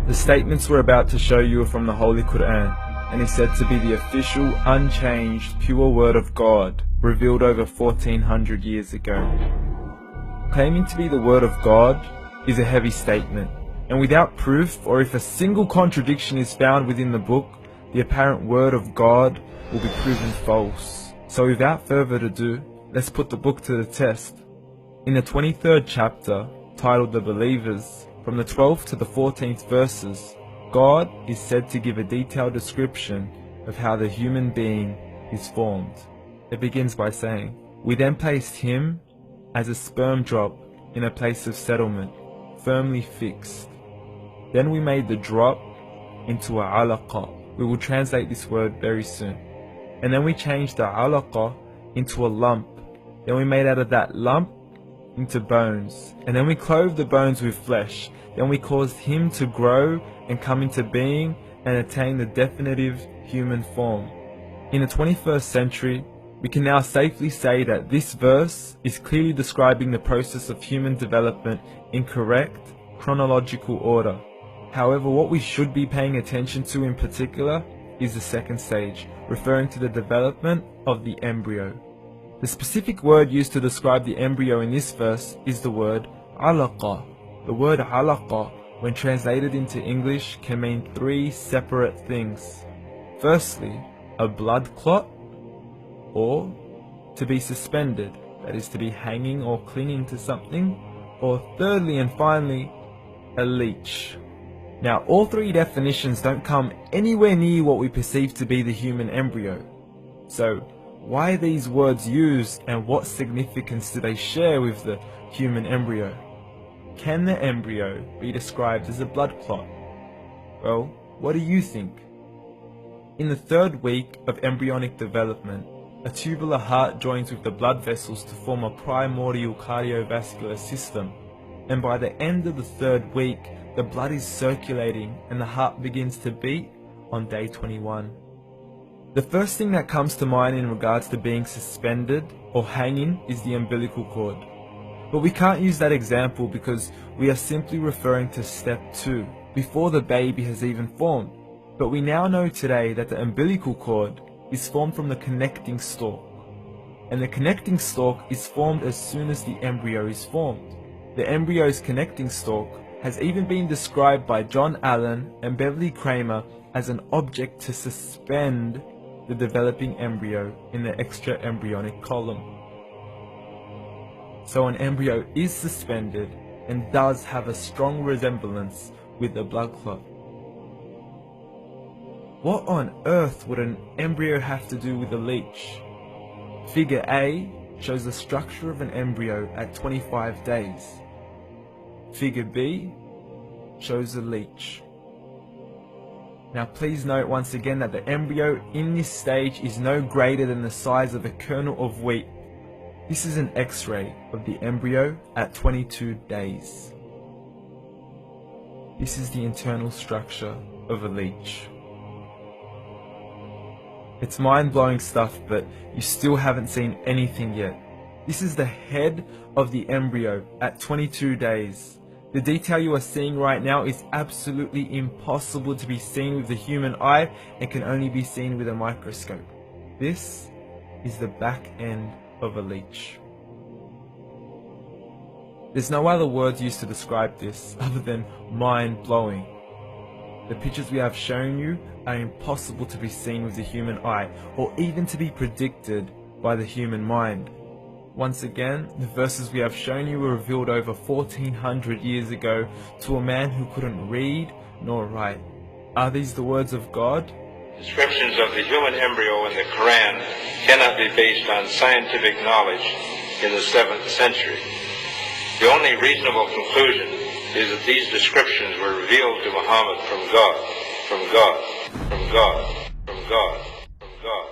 The statements we're about to show you are from the Holy Quran, and is said to be the official, unchanged, pure word of God, revealed over 1400 years ago. Claiming to be the word of God is a heavy statement, and without proof, or if a single contradiction is found within the book, the apparent word of God will be proven false. So without further ado, let's put the book to the test. In the 23rd chapter, titled The Believers, from the 12th to the 14th verses, God is said to give a detailed description of how the human being is formed. It begins by saying, "We then placed him as a sperm drop in a place of settlement, firmly fixed. Then we made the drop into a alaqa." We will translate this word very soon. "And then we changed the alaqa into a lump. Then we made out of that lump into bones. And then we clothed the bones with flesh. Then we caused him to grow and come into being and attain the definitive human form." In the 21st century, we can now safely say that this verse is clearly describing the process of human development in correct chronological order. However, what we should be paying attention to in particular is the second stage, referring to the development of the embryo. The specific word used to describe the embryo in this verse is the word alaqa. The word alaqa, when translated into English, can mean three separate things. Firstly, a blood clot, or to be suspended, that is to be hanging or clinging to something, or thirdly and finally, a leech. Now, all three definitions don't come anywhere near what we perceive to be the human embryo. So, why are these words used, and what significance do they share with the human embryo? Can the embryo be described as a blood clot? Well, what do you think? In the 3rd week of embryonic development, a tubular heart joins with the blood vessels to form a primordial cardiovascular system, and by the end of the 3rd week, the blood is circulating and the heart begins to beat on day 21. The first thing that comes to mind in regards to being suspended or hanging is the umbilical cord. But we can't use that example because we are simply referring to step 2, before the baby has even formed. But we now know today that the umbilical cord is formed from the connecting stalk. And the connecting stalk is formed as soon as the embryo is formed. The embryo's connecting stalk has even been described by John Allen and Beverly Kramer as an object to suspend the developing embryo in the extra-embryonic column. So an embryo is suspended and does have a strong resemblance with a blood clot. What on earth would an embryo have to do with a leech? Figure A shows the structure of an embryo at 25 days. Figure B shows a leech. Now please note once again that the embryo in this stage is no greater than the size of a kernel of wheat. This is an X-ray of the embryo at 22 days. This is the internal structure of a leech. It's mind-blowing stuff, but you still haven't seen anything yet. This is the head of the embryo at 22 days. The detail you are seeing right now is absolutely impossible to be seen with the human eye and can only be seen with a microscope. This is the back end of a leech. There's no other words used to describe this other than mind-blowing. The pictures we have shown you are impossible to be seen with the human eye, or even to be predicted by the human mind. Once again, the verses we have shown you were revealed over 1400 years ago to a man who couldn't read nor write. Are these the words of God? Descriptions of the human embryo in the Quran cannot be based on scientific knowledge in the 7th century. The only reasonable conclusion is that these descriptions were revealed to Muhammad from God, from God, from God, from God, from God.